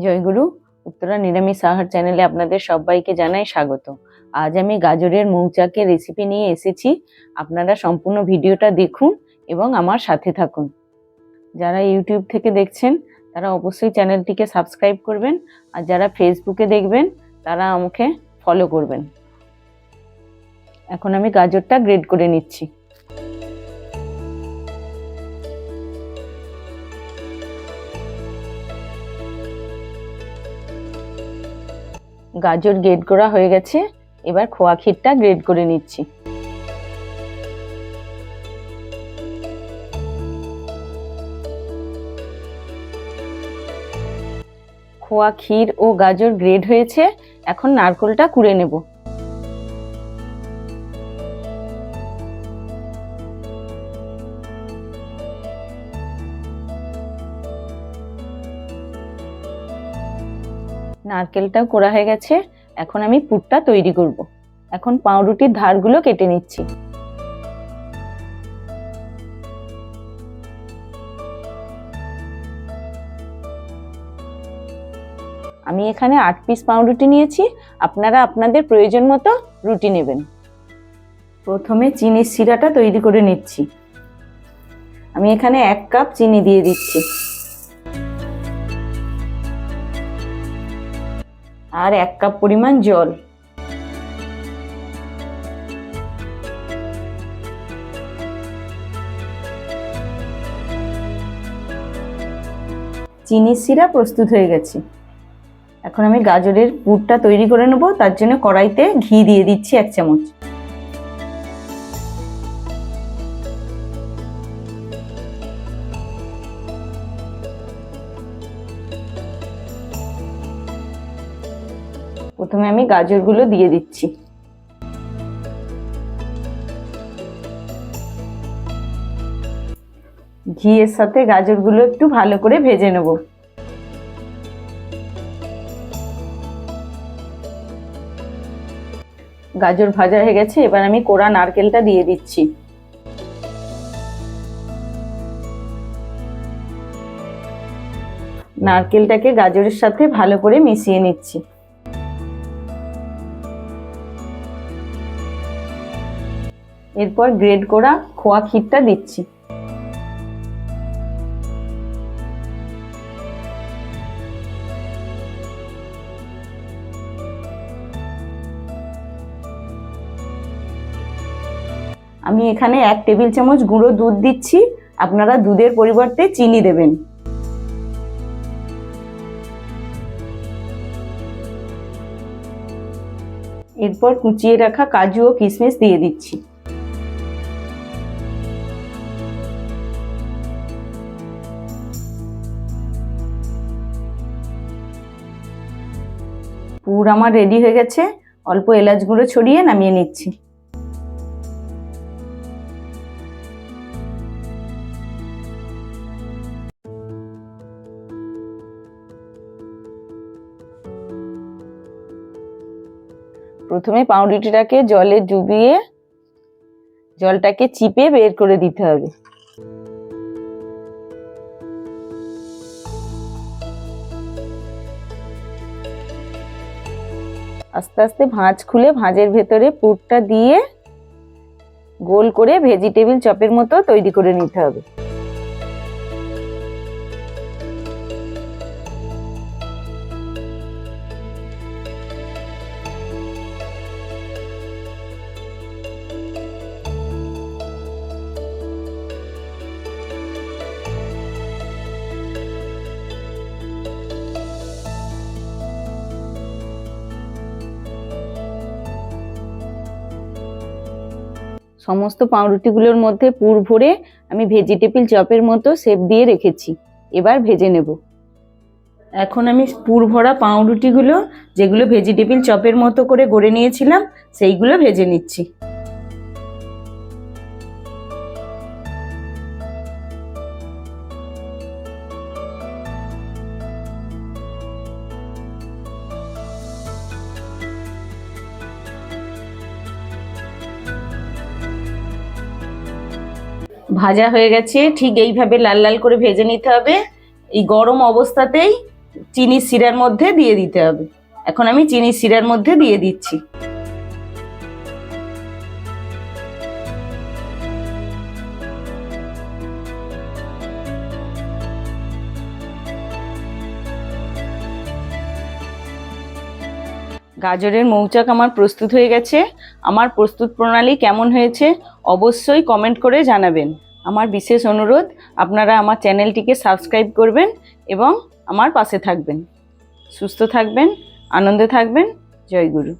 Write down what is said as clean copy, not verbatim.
জয়গুরু। উত্তরা নিরামিষ আহার চ্যানেলে আপনাদের সবাইকে জানাই স্বাগত। আজ আমি গাজরের মৌচাকের রেসিপি নিয়ে এসেছি। আপনারা সম্পূর্ণ ভিডিওটা দেখুন এবং আমার সাথে থাকুন। যারা ইউটিউব থেকে দেখছেন তারা অবশ্যই চ্যানেলটিকে সাবস্ক্রাইব করবেন, আর যারা ফেসবুকে দেখবেন তারা আমাকে ফলো করবেন। এখন আমি গাজরটা গ্রেড করে নিচ্ছি। গাজর গ্রেড করা হয়ে গেছে, এবার খোয়া ক্ষীরটা গ্রেড করে নিচ্ছি। খোয়া ক্ষীর ও গাজর গ্রেড হয়েছে, এখন নারকেলটা কুড়ে নেব। নারকেলটাও কোড়া হয়ে গেছে, এখন আমি পুরটা তৈরি করব। এখন পাউরুটির ধারগুলো কেটে নিচ্ছি। আমি এখানে 8 পিস পাউরুটি নিয়েছি, আপনারা আপনাদের প্রয়োজন মতো রুটি নেবেন। প্রথমে চিনির শিরাটা তৈরি করে নিচ্ছি। আমি এখানে 1 কাপ চিনি দিয়ে দিচ্ছি, আর 1 কাপ পরিমাণ জল। চিনির শিরা প্রস্তুত হয়ে গেছে। এখন আমি গাজরের পুরটা তৈরি করে নেব। তার জন্য কড়াইতে ঘি দিয়ে দিচ্ছি 1 চামচ। প্রথমে আমি গাজরগুলো দিয়ে দিচ্ছি। ঘিয়ের সাথে গাজরগুলো একটু ভালো করে ভেজে নেব। গাজর ভাজা হয়ে গেছে, এবার আমি কোড়া নারকেলটা দিয়ে দিচ্ছি। নারকেলটাকে গাজরের সাথে ভালো করে মিশিয়ে নিচ্ছি। এরপর গ্রেড করা খোয়া ক্ষীরটা দিচ্ছি। আমি এখানে 1 টেবিল চামচ গুঁড়ো দুধ দিচ্ছি, আপনারা দুধের পরিবর্তে চিনি দেবেন। এরপর কুচিয়ে রাখা কাজু ও কিশমিশ দিয়ে দিচ্ছি। পুর আমার রেডি হয়ে গেছে, অল্প এলাচ গুঁড়ো ছড়িয়ে নামিয়ে নিচ্ছি। প্রথমে পাউরুটিটাকে জলে ডুবিয়ে জলটাকে চিপে বের করে দিতে হবে। আস্তে আস্তে ভাঁজ খুলে ভাঁজের ভেতরে পুরটা দিয়ে গোল করে ভেজিটেবিল চপের মতো তৈরি করে নিতে হবে। সমস্ত পাউরুটিগুলোর মধ্যে পুর ভরে আমি ভেজিটেবিল চপের মতো শেপ দিয়ে রেখেছি। এবার ভেজে নেব। এখন আমি পুর ভরা পাউরুটিগুলো, যেগুলো ভেজিটেবিল চপের মতো করে গড়ে নিয়েছিলাম, সেইগুলো ভেজে নিচ্ছি। ভাজা হয়ে গেছে, ঠিক এইভাবে লাল লাল করে ভেজে নিতে হবে। এই গরম অবস্থাতেই চিনির শিরার মধ্যে দিয়ে দিতে হবে। এখন আমি চিনির শিরার মধ্যে দিয়ে দিচ্ছি। গাজরের মৌচাক আমার প্রস্তুত হয়ে গেছে। আমার প্রস্তুত প্রণালী কেমন হয়েছে অবশ্যই কমেন্ট করে জানাবেন। আমার বিশেষ অনুরোধ, আপনারা আমার চ্যানেলটিকে সাবস্ক্রাইব করবেন এবং আমার পাশে থাকবেন। সুস্থ থাকবেন, আনন্দে থাকবেন। জয় গুরু।